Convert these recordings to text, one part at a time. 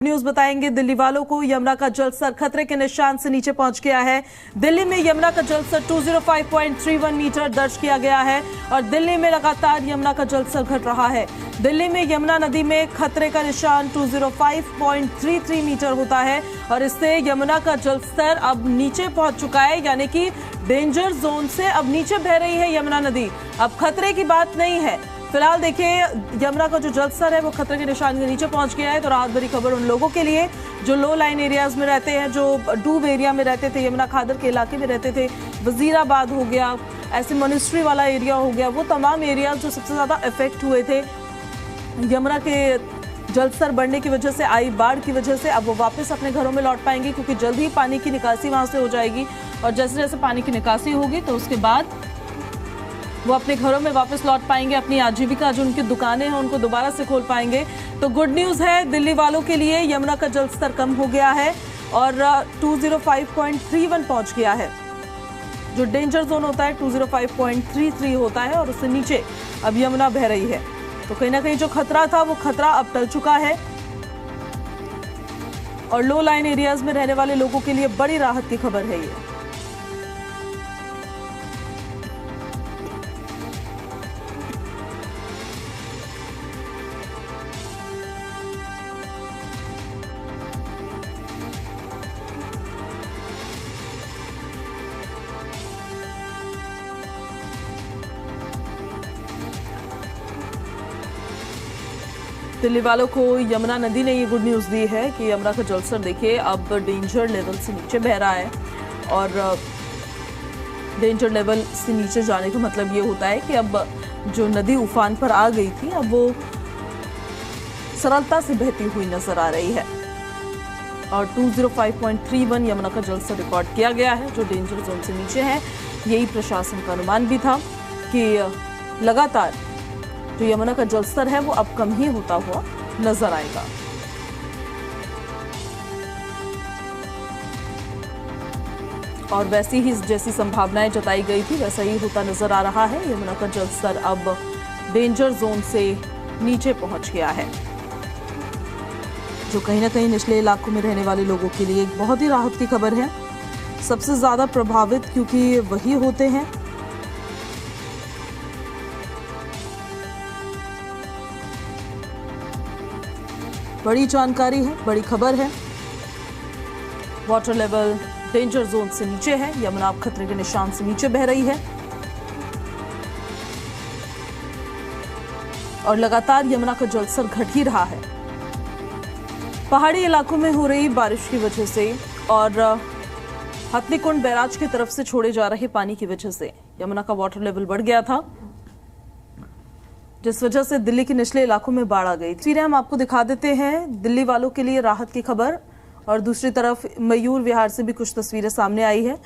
News बताएंगे। दिल्ली वालों को यमुना का जलस्तर खतरे के निशान से नीचे पहुंच गया है। दिल्ली में यमुना का जलस्तर 205.31 मीटर दर्ज किया गया है और दिल्ली में लगातार यमुना का जलस्तर घट रहा है। दिल्ली में यमुना नदी में खतरे का निशान 205.33 मीटर होता है और इससे यमुना का जलस्तर अब नीचे पहुंच चुका है, यानी कि डेंजर जोन से अब नीचे बह रही है यमुना नदी। अब खतरे की बात नहीं है। फिलहाल देखिए, यमुना का जो जलस्तर है वो खतरे के निशान के नीचे पहुंच गया है। तो राहत भरी खबर उन लोगों के लिए जो लो लाइन एरियाज में रहते हैं, जो डूब एरिया में रहते थे, यमुना खादर के इलाके में रहते थे, वजीराबाद हो गया, ऐसे मॉनेस्ट्री वाला एरिया हो गया, वो तमाम एरिया जो सबसे ज्यादा इफेक्ट हुए थे यमुना के जलस्तर बढ़ने की वजह से, आई बाढ़ की वजह से, अब वो वापस अपने घरों में लौट पाएंगे क्योंकि जल्द ही पानी की निकासी वहां से हो जाएगी और जैसे जैसे पानी की निकासी होगी तो उसके बाद वो अपने घरों में वापस लौट पाएंगे। अपनी आजीविका, जो उनकी दुकानें हैं, उनको दोबारा से खोल पाएंगे। तो गुड न्यूज है दिल्ली वालों के लिए, यमुना का जलस्तर कम हो गया है और 205.31 पहुंच गया है। जो डेंजर जोन होता है 205.33 होता है और उससे नीचे अब यमुना बह रही है। तो कहीं ना कहीं जो खतरा था वो खतरा अब टल चुका है और लो लाइन एरियाज में रहने वाले लोगों के लिए बड़ी राहत की खबर है ये। दिल्ली वालों को यमुना नदी ने ये गुड न्यूज दी है कि यमुना का जलस्तर देखिए अब डेंजर लेवल से नीचे बह रहा है और डेंजर लेवल से नीचे जाने का मतलब ये होता है कि अब जो नदी उफान पर आ गई थी अब वो सरलता से बहती हुई नजर आ रही है और 205.31 यमुना का जलस्तर रिकॉर्ड किया गया है जो डेंजर जोन से नीचे है। यही प्रशासन का अनुमान भी था कि लगातार जो यमुना का जलस्तर है वो अब कम ही होता हुआ नजर आएगा। और वैसी ही जैसी संभावनाएं जताई गई थी वैसा ही होता नजर आ रहा है। यमुना का जलस्तर अब डेंजर जोन से नीचे पहुंच गया है, जो कहीं ना कहीं निचले इलाकों में रहने वाले लोगों के लिए एक बहुत ही राहत की खबर है। सबसे ज्यादा प्रभावित क्योंकि वही होते हैं। बड़ी जानकारी है, बड़ी खबर है। वाटर लेवल डेंजर जोन से नीचे है, यमुना अब खतरे के निशान से नीचे बह रही है और लगातार यमुना का जलस्तर घट ही रहा है। पहाड़ी इलाकों में हो रही बारिश की वजह से और हथनीकुंड बैराज की तरफ से छोड़े जा रहे पानी की वजह से यमुना का वाटर लेवल बढ़ गया था, जिस वजह से दिल्ली के निचले इलाकों में बाढ़ आ गई। तस्वीरें हम आपको दिखा देते हैं, दिल्ली वालों के लिए राहत की खबर। और दूसरी तरफ मयूर विहार से भी कुछ तस्वीरें सामने आई है,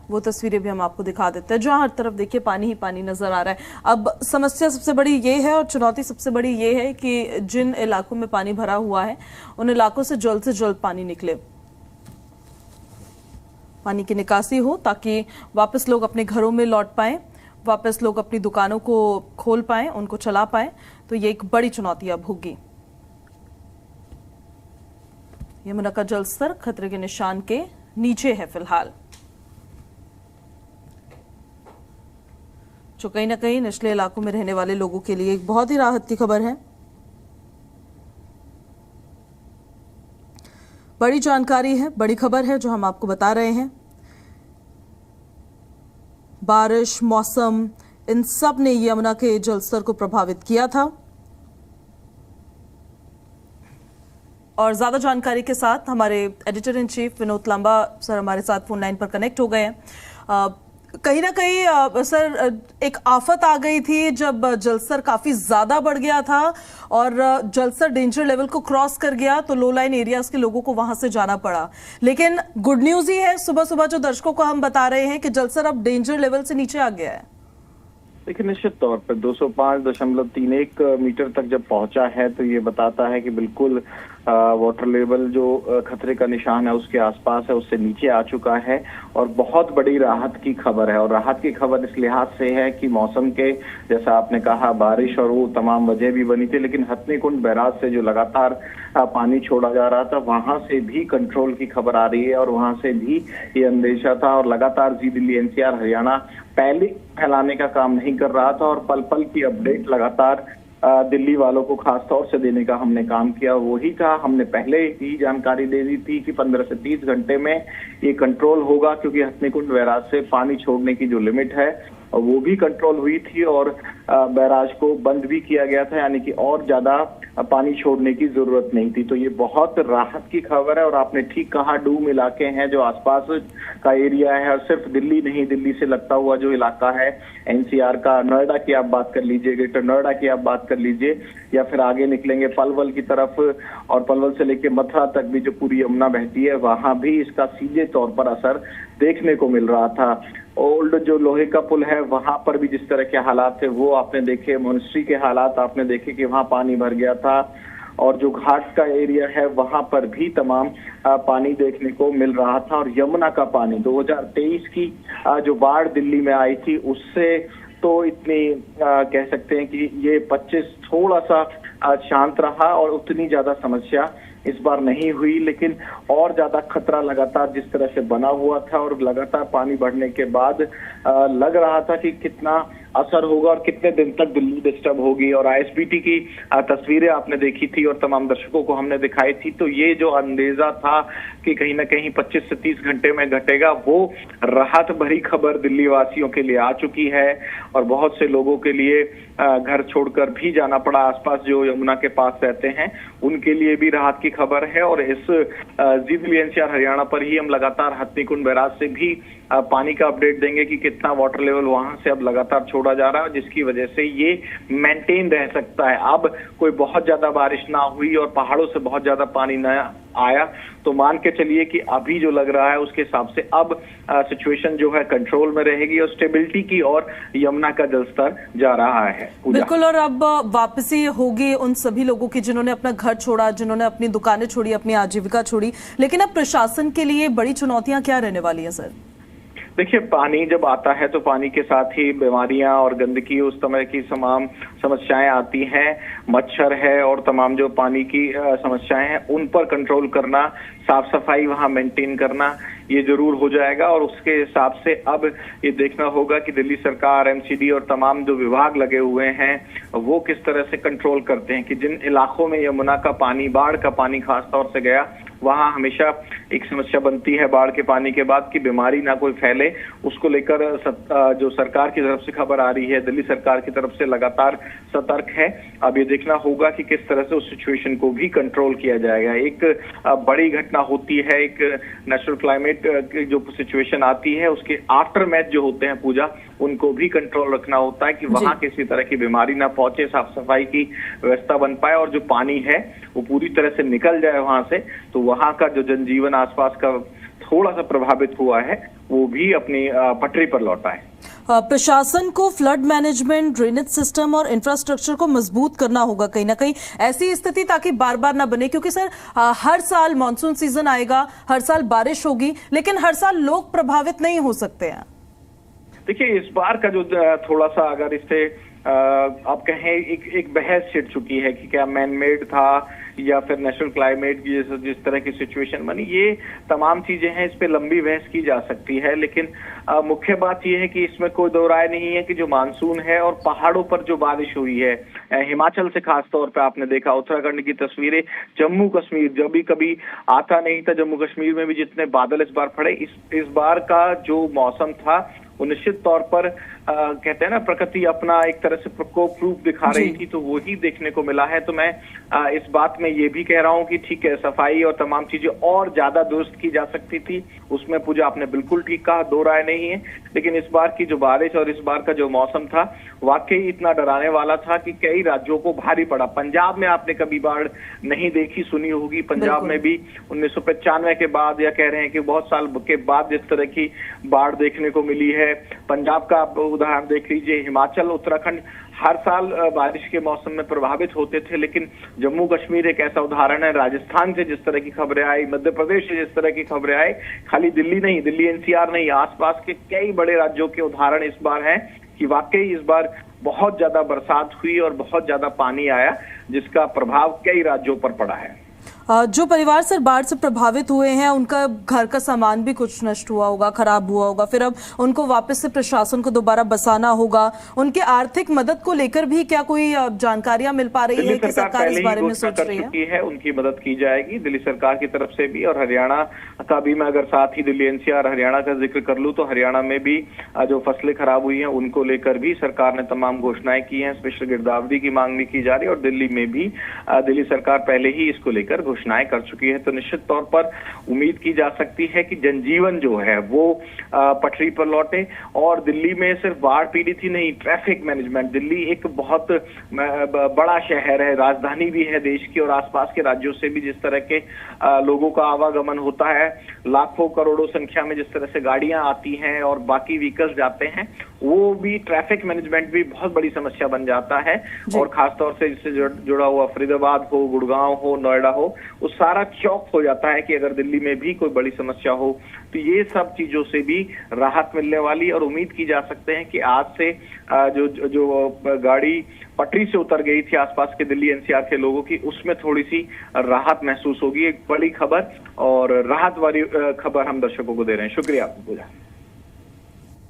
वो तस्वीरें भी हम आपको दिखा देते हैं, जहां हर तरफ देखिए पानी ही पानी नजर आ रहा है। अब समस्या सबसे बड़ी ये है और चुनौती सबसे बड़ी ये है कि जिन इलाकों में पानी भरा हुआ है उन इलाकों से जल्द पानी निकले, पानी की निकासी हो ताकि वापस लोग अपने घरों में लौट पाए, वापस लोग अपनी दुकानों को खोल पाएं, उनको चला पाएं। तो ये एक बड़ी चुनौती अब होगी। यमुना का जलस्तर खतरे के निशान के नीचे है फिलहाल, जो कहीं ना कहीं निचले इलाकों में रहने वाले लोगों के लिए एक बहुत ही राहत की खबर है। बड़ी जानकारी है, बड़ी खबर है जो हम आपको बता रहे हैं। बारिश, मौसम, इन सब ने यमुना के जलस्तर को प्रभावित किया था। और ज्यादा जानकारी के साथ हमारे editor in chief Vinod Lamba sir हमारे साथ फोन लाइन पर कनेक्ट हो गए हैं। कहीं ना कहीं सर एक आफत आ गई थी जब जलस्तर काफी ज्यादा बढ़ गया था और जलस्तर डेंजर लेवल को क्रॉस कर गया तो लो लाइन एरियाज के लोगों को वहां से जाना पड़ा। लेकिन गुड न्यूज ही है, सुबह सुबह जो दर्शकों को हम बता रहे हैं कि जलस्तर अब डेंजर लेवल से नीचे आ गया है। देखिए, निश्चित तौर पर 205.31 मीटर तक जब पहुंचा है तो ये बताता है कि बिल्कुल वाटर लेवल जो खतरे का निशान है उसके आसपास है, उससे नीचे आ चुका है और बहुत बड़ी राहत की खबर है। और राहत की खबर इस लिहाज से है कि मौसम के, जैसा आपने कहा, बारिश और वो तमाम वजह भी बनी थी, लेकिन हथनीकुंड बैराज से जो लगातार पानी छोड़ा जा रहा था, वहां से भी कंट्रोल की खबर आ रही है और वहां से भी ये अंदेशा था। और लगातार जी दिल्ली, एनसीआर, हरियाणा पहले फैलाने का काम नहीं कर रहा था और पल पल की अपडेट लगातार दिल्ली वालों को खास तौर से देने का हमने काम किया। वही था, हमने पहले ही जानकारी दे दी थी कि 15 से 30 घंटे में ये कंट्रोल होगा, क्योंकि हथनीकुंड बैराज से पानी छोड़ने की जो लिमिट है वो भी कंट्रोल हुई थी और बैराज को बंद भी किया गया था, यानी कि और ज्यादा पानी छोड़ने की जरूरत नहीं थी। तो ये बहुत राहत की खबर है। और आपने ठीक कहा, डूम इलाके हैं जो आसपास का एरिया है, और सिर्फ दिल्ली नहीं, दिल्ली से लगता हुआ जो इलाका है एनसीआर का, नोएडा की आप बात कर लीजिए, ग्रेटर नोएडा की आप बात कर लीजिए, या फिर आगे निकलेंगे पलवल की तरफ, और पलवल से लेके मथुरा तक भी जो पूरी यमुना बहती है, वहां भी इसका सीधे तौर पर असर देखने को मिल रहा था। ओल्ड जो लोहे का पुल है वहां पर भी जिस तरह के हालात थे वो आपने देखे, मोनेस्ट्री के हालात आपने देखे कि वहां पानी भर गया था, और जो घाट का एरिया है वहां पर भी तमाम पानी देखने को मिल रहा था। और यमुना का पानी 2023 की जो बाढ़ दिल्ली में आई थी उससे तो इतनी कह सकते हैं कि ये 25 थोड़ा सा शांत रहा और उतनी ज्यादा समस्या इस बार नहीं हुई, लेकिन और ज्यादा खतरा लगातार जिस तरह से बना हुआ था और लगातार पानी बढ़ने के बाद लग रहा था कि कितना असर होगा और कितने दिन तक दिल्ली डिस्टर्ब होगी। और आईएसबीटी की तस्वीरें आपने देखी थी और तमाम दर्शकों को हमने दिखाई थी, तो ये जो अंदेजा था कि कहीं ना कहीं 25 से 30 घंटे में घटेगा, वो राहत भरी खबर दिल्ली वासियों के लिए आ चुकी है। और बहुत से लोगों के लिए घर छोड़कर भी जाना पड़ा, आसपास जो यमुना के पास रहते हैं उनके लिए भी राहत की खबर है। और इस जी दिल्ली एनसीआर हरियाणा पर ही हम लगातार हथनीकुंड बैराज से भी पानी का अपडेट देंगे कि कितना वाटर लेवल वहां से अब लगातार छोड़ा जा रहा है, जिसकी वजह से ये मेंटेन रह सकता है। अब कोई बहुत ज्यादा बारिश ना हुई और पहाड़ों से बहुत ज्यादा पानी न आया तो मान के चलिए कि अभी जो लग रहा है उसके हिसाब से अब सिचुएशन जो है कंट्रोल में रहेगी और स्टेबिलिटी की और यमुना का जलस्तर जा रहा है। बिल्कुल, और अब वापसी होगी उन सभी लोगों की जिन्होंने अपना घर छोड़ा, जिन्होंने अपनी दुकानें छोड़ी, अपनी आजीविका छोड़ी। लेकिन अब प्रशासन के लिए बड़ी चुनौतियां क्या रहने वाली है सर? देखिए, पानी जब आता है तो पानी के साथ ही बीमारियां और गंदगी, उस तरह की तमाम समस्याएं आती हैं। मच्छर है और तमाम जो पानी की समस्याएं हैं उन पर कंट्रोल करना, साफ सफाई वहां मेंटेन करना, ये जरूर हो जाएगा। और उसके हिसाब से अब ये देखना होगा कि दिल्ली सरकार, एमसीडी और तमाम जो विभाग लगे हुए हैं वो किस तरह से कंट्रोल करते हैं कि जिन इलाकों में यमुना का पानी, बाढ़ का पानी खास तौर से गया, वहां हमेशा एक समस्या बनती है बाढ़ के पानी के बाद कि बीमारी ना कोई फैले। उसको लेकर जो सरकार की तरफ से खबर आ रही है, दिल्ली सरकार की तरफ से लगातार सतर्क है। अब ये देखना होगा कि किस तरह से उस सिचुएशन को भी कंट्रोल किया जाएगा। एक बड़ी घटना होती है, एक नेशनल क्लाइमेट जो सिचुएशन आती है उसके आफ्टर मैच जो होते हैं पूजा, उनको भी कंट्रोल रखना होता है कि वहां किसी तरह की बीमारी ना पहुंचे, साफ सफाई की व्यवस्था बन पाए और जो पानी है वो पूरी तरह से निकल जाए वहां से, तो वहां का जो जनजीवन आसपास का थोड़ा सा प्रभावित हुआ है वो भी अपनी पटरी पर लौटा है। प्रशासन को फ्लड मैनेजमेंट, ड्रेनेज सिस्टम और इंफ्रास्ट्रक्चर को मजबूत करना होगा कहीं ना कहीं, ऐसी स्थिति ताकि बार बार ना बने। क्योंकि सर हर साल मानसून सीजन आएगा, हर साल बारिश होगी, लेकिन हर साल लोग प्रभावित नहीं हो सकते हैं। देखिए, इस बार का जो थोड़ा सा अगर इससे आप कहें एक बहस छिड़ चुकी है कि क्या मैन मेड था या फिर नेशनल क्लाइमेट की जिस तरह की सिचुएशन बनी, ये तमाम चीजें हैं, इस पे लंबी बहस की जा सकती है। लेकिन मुख्य बात यह है कि इसमें कोई दो राय नहीं है कि जो मानसून है और पहाड़ों पर जो बारिश हुई है, हिमाचल से खास तौर पे आपने देखा, उत्तराखंड की तस्वीरें, जम्मू कश्मीर जब भी कभी आता नहीं था, जम्मू कश्मीर में भी जितने बादल इस बार पड़े, इस बार का जो मौसम था वो निश्चित तौर पर कहते हैं ना, प्रकृति अपना एक तरह से प्रकोप रूप दिखा रही थी, तो वही देखने को मिला है। तो मैं इस बात में ये भी कह रहा हूं कि ठीक है, सफाई और तमाम चीजें और ज्यादा दुरुस्त की जा सकती थी, उसमें पूजा आपने बिल्कुल ठीक कहा, दो राय नहीं है। लेकिन इस बार की जो बारिश और इस बार का जो मौसम था वाकई इतना डराने वाला था कि कई राज्यों को भारी पड़ा। पंजाब में आपने कभी बाढ़ नहीं देखी, सुनी होगी, पंजाब में भी 1995 के बाद, या कह रहे हैं कि बहुत साल के बाद जिस तरह की बाढ़ देखने को मिली है, पंजाब का आप उदाहरण देख लीजिए, हिमाचल, उत्तराखंड हर साल बारिश के मौसम में प्रभावित होते थे। लेकिन जम्मू कश्मीर एक ऐसा उदाहरण है, राजस्थान से जिस तरह की खबरें आई, मध्य प्रदेश से जिस तरह की खबरें आई, खाली दिल्ली नहीं, दिल्ली एनसीआर नहीं, आसपास के कई बड़े राज्यों के उदाहरण इस बार हैं कि वाकई इस बार बहुत ज्यादा बरसात हुई और बहुत ज्यादा पानी आया, जिसका प्रभाव कई राज्यों पर पड़ा है। जो परिवार सर बाढ़ से प्रभावित हुए हैं उनका घर का सामान भी कुछ नष्ट हुआ होगा, खराब हुआ होगा, फिर अब उनको वापस से प्रशासन को दोबारा बसाना होगा। उनके आर्थिक मदद को लेकर भी क्या कोई जानकारियां मिल पा रही है कि सरकार इस बारे में सोच रही है? उनकी मदद की जाएगी दिल्ली सरकार की तरफ से भी, और हरियाणा का भी। मैं अगर साथ ही दिल्ली एनसीआर हरियाणा का जिक्र कर लूं तो हरियाणा में भी जो फसलें खराब हुई हैं उनको लेकर भी सरकार ने तमाम घोषणाएं की हैं। स्पेशल गिरदावरी की मांग भी की जा रही है और दिल्ली में भी दिल्ली सरकार पहले ही इसको लेकर घोषणाएं कर चुकी है। तो निश्चित तौर पर उम्मीद की जा सकती है कि जनजीवन जो है वो पटरी पर लौटे। और दिल्ली में सिर्फ बाढ़ पीड़ित ही नहीं, ट्रैफिक मैनेजमेंट, दिल्ली एक बहुत बड़ा शहर है, राजधानी भी है देश की, और आसपास के राज्यों से भी जिस तरह के लोगों का आवागमन होता है, लाखों करोड़ों संख्या में जिस तरह से गाड़ियां आती हैं और बाकी व्हीकल्स जाते हैं, वो भी ट्रैफिक मैनेजमेंट भी बहुत बड़ी समस्या बन जाता है। और खासतौर से इससे जुड़ा हुआ फरीदाबाद हो, गुड़गांव हो, नोएडा हो, वो सारा चौक हो जाता है कि अगर दिल्ली में भी कोई बड़ी समस्या हो। तो ये सब चीजों से भी राहत मिलने वाली, और उम्मीद की जा सकते हैं कि आज से जो गाड़ी पटरी से उतर गई थी आसपास के दिल्ली एनसीआर के लोगों की, उसमें थोड़ी सी राहत महसूस होगी। एक बड़ी खबर और राहत वाली खबर हम दर्शकों को दे रहे हैं। शुक्रिया पूजा।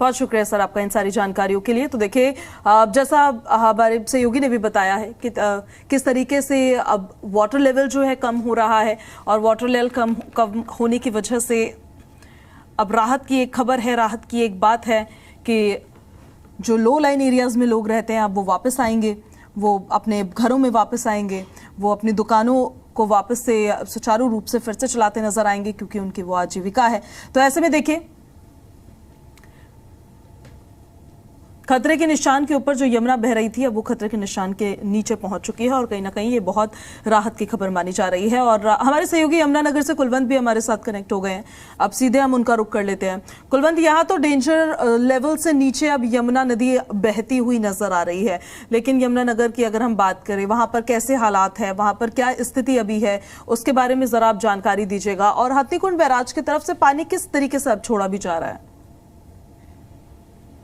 बहुत शुक्रिया सर आपका इन सारी जानकारियों के लिए। तो देखिए, जैसा हमारे सहयोगी ने भी बताया है कि किस तरीके से अब वाटर लेवल जो है कम हो रहा है, और वाटर लेवल कम होने की वजह से अब राहत की एक खबर है, राहत की एक बात है कि जो लो लाइन एरियाज में लोग रहते हैं अब वो वापस आएंगे, वो अपने घरों में वापस आएंगे, वो अपनी दुकानों को वापस से सुचारू रूप से फिर से चलाते नजर आएंगे, क्योंकि उनकी वो आजीविका है। तो ऐसे में देखिए, खतरे के निशान के ऊपर जो यमुना बह रही थी अब वो खतरे के निशान के नीचे पहुंच चुकी है, और कहीं ना कहीं ये बहुत राहत की खबर मानी जा रही है। और हमारे सहयोगी यमुनानगर से कुलवंत भी हमारे साथ कनेक्ट हो गए हैं। अब सीधे हम उनका रुख कर लेते हैं। कुलवंत, यहाँ तो डेंजर लेवल से नीचे अब यमुना नदी बहती हुई नजर आ रही है, लेकिन यमुनानगर की अगर हम बात करें, वहां पर कैसे हालात है, वहां पर क्या स्थिति अभी है, उसके बारे में जरा आप जानकारी दीजिएगा। और हाथीकुंड बैराज की तरफ से पानी किस तरीके से अब छोड़ा भी जा रहा है?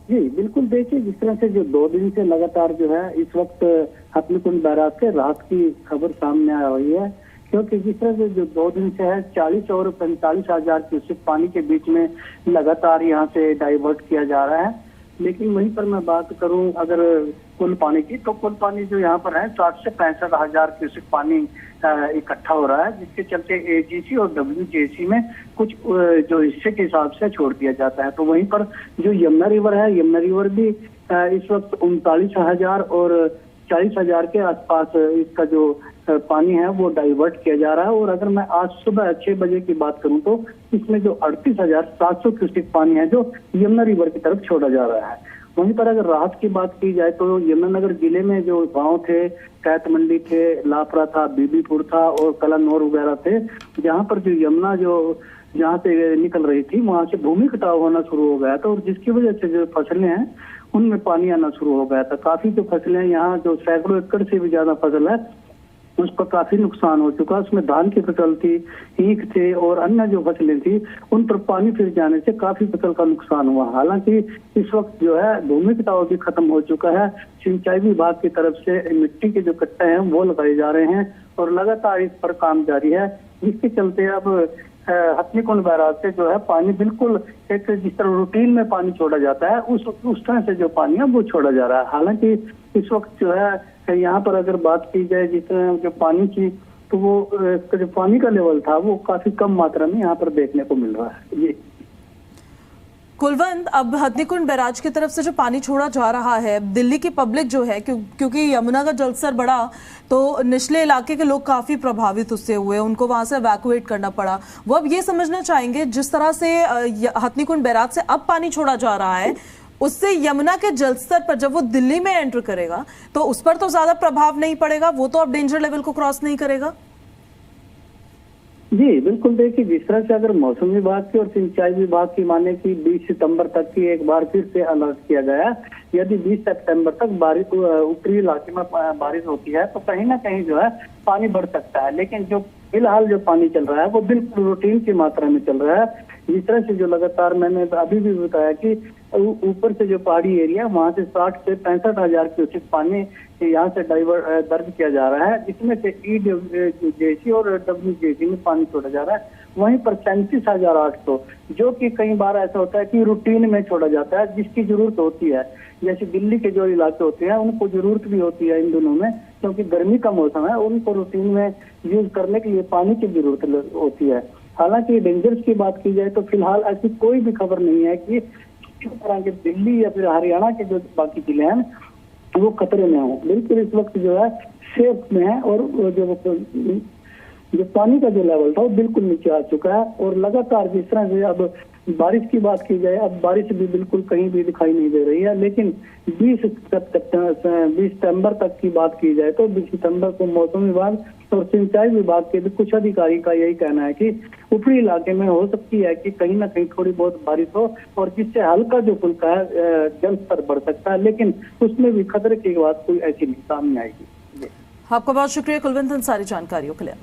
जी बिल्कुल, देखिए जिस तरह से जो 2 दिन से लगातार जो है इस वक्त हाथीकुंड बैराज से राहत की खबर सामने आ रही है, क्योंकि जिस तरह से जो 2 दिन से है 40 और 45 हजार क्यूसेक पानी के बीच में लगातार यहाँ से डाइवर्ट किया जा रहा है। लेकिन वहीं पर मैं बात करूं अगर कुल पानी की, तो कुल पानी जो यहाँ पर है 60 से 65 हजार क्यूसेक पानी इकट्ठा हो रहा है, जिसके चलते एजीसी और डब्ल्यूजीसी में कुछ जो हिस्से के हिसाब से छोड़ दिया जाता है। तो वहीं पर जो यमुना रिवर है, यमुना रिवर भी इस वक्त 39,000 और 40,000 के आसपास इसका जो पानी है वो डाइवर्ट किया जा रहा है। और अगर मैं आज सुबह 6 बजे की बात करूं तो इसमें जो 38,700 क्यूसेक पानी है जो यमुना रिवर की तरफ छोड़ा जा रहा है। वहीं पर अगर राहत की बात की जाए तो यमुनानगर जिले में जो गांव थे, कैत मंडी थे, लापरा था, बीबीपुर था और कलानौर वगैरह थे, जहां पर जो यमुना जो जहां से निकल रही थी वहां से भूमि कटाव होना शुरू हो गया था, और जिसकी वजह से जो फसलें हैं उनमें पानी आना शुरू हो गया था। काफी जो फसलें यहाँ जो सैकड़ों एकड़ से भी ज्यादा फसल है उस पर काफी नुकसान हो चुका। उसमें धान की फसल थी, ईख थे और अन्य जो फसलें थी उन पर पानी फिर जाने से काफी फसल का नुकसान हुआ। हालांकि इस वक्त जो है भूमि कटाव भी खत्म हो चुका है। सिंचाई विभाग की तरफ से मिट्टी के जो कट्टे हैं वो लगाए जा रहे हैं और लगातार इस पर काम जारी है, जिसके चलते अब हाथीकुंड बैराज से जो है पानी बिल्कुल एक जिस तरह रूटीन में पानी छोड़ा जाता है उस तरह से जो पानी है वो छोड़ा जा रहा है। हालांकि इस वक्त जो है यहाँ पर अगर बात की जाए जिस तरह जो पानी की, तो वो जो पानी का लेवल था वो काफी कम मात्रा में यहाँ पर देखने को मिल रहा है। जी कुलवंत, अब हाथीकुंड बैराज की तरफ से जो पानी छोड़ा जा रहा है, दिल्ली की पब्लिक जो है, क्योंकि यमुना का जलस्तर बढ़ा तो निचले इलाके के लोग काफी प्रभावित उससे हुए, उनको वहां से इवैक्यूएट करना पड़ा। वो अब ये समझना चाहेंगे जिस तरह से हाथीकुंड बैराज से अब पानी छोड़ा जा रहा है, उससे यमुना के जलस्तर पर जब वो दिल्ली में एंटर करेगा तो उस पर तो ज्यादा प्रभाव नहीं पड़ेगा, वो तो अब डेंजर लेवल को क्रॉस नहीं करेगा। जी बिल्कुल, देखिए जिस तरह से अगर मौसम विभाग की और सिंचाई विभाग की माने कि 20 सितंबर तक की एक बार फिर से अलर्ट किया गया, यदि 20 सितंबर तक बारिश ऊपरी इलाके में बारिश होती है तो कहीं ना कहीं जो है पानी बढ़ सकता है। लेकिन जो फिलहाल जो पानी चल रहा है वो बिल्कुल रूटीन की मात्रा में चल रहा है। जिस तरह से जो लगातार मैंने अभी भी बताया कि ऊपर से जो पहाड़ी एरिया वहां से 60 से 65 हजार क्यूसेक पानी यहाँ से दर्ज किया जा रहा है। इसमें से EWJC और WJC में पानी छोड़ा जा रहा है। वहीं पर 37,800 जो कि कई बार ऐसा होता है कि रूटीन में छोड़ा जाता है, जिसकी जरूरत होती है। जैसे दिल्ली के जो इलाके होते हैं उनको जरूरत भी होती है इन दिनों में, क्योंकि गर्मी का मौसम है, उनको रूटीन में यूज करने के लिए पानी की जरूरत होती है। हालांकि डेंजर्स की बात की जाए तो फिलहाल ऐसी कोई भी खबर नहीं है कि इस तरह के दिल्ली या फिर हरियाणा के जो बाकी जिले हैं वो खतरे में हो। बिल्कुल इस वक्त जो है सेफ में है, और जो पानी का जो लेवल था वो बिल्कुल नीचे आ चुका है। और लगातार जिस तरह से अब बारिश की बात की जाए, अब बारिश भी बिल्कुल कहीं भी दिखाई नहीं दे रही है। लेकिन 20 सितंबर तक की बात की जाए तो 20 सितंबर को मौसम विभाग और सिंचाई विभाग के भी कुछ अधिकारी का यही कहना है कि ऊपरी इलाके में हो सकती है कि कहीं ना कहीं थोड़ी बहुत बारिश हो, और जिससे हल्का जो फुल्का है जल स्तर बढ़ सकता है, लेकिन उसमें भी खतरे की बात कोई ऐसी नहीं सामने आएगी। आपका बहुत शुक्रिया कुलवंत अंसारी जानकारियों के लिए।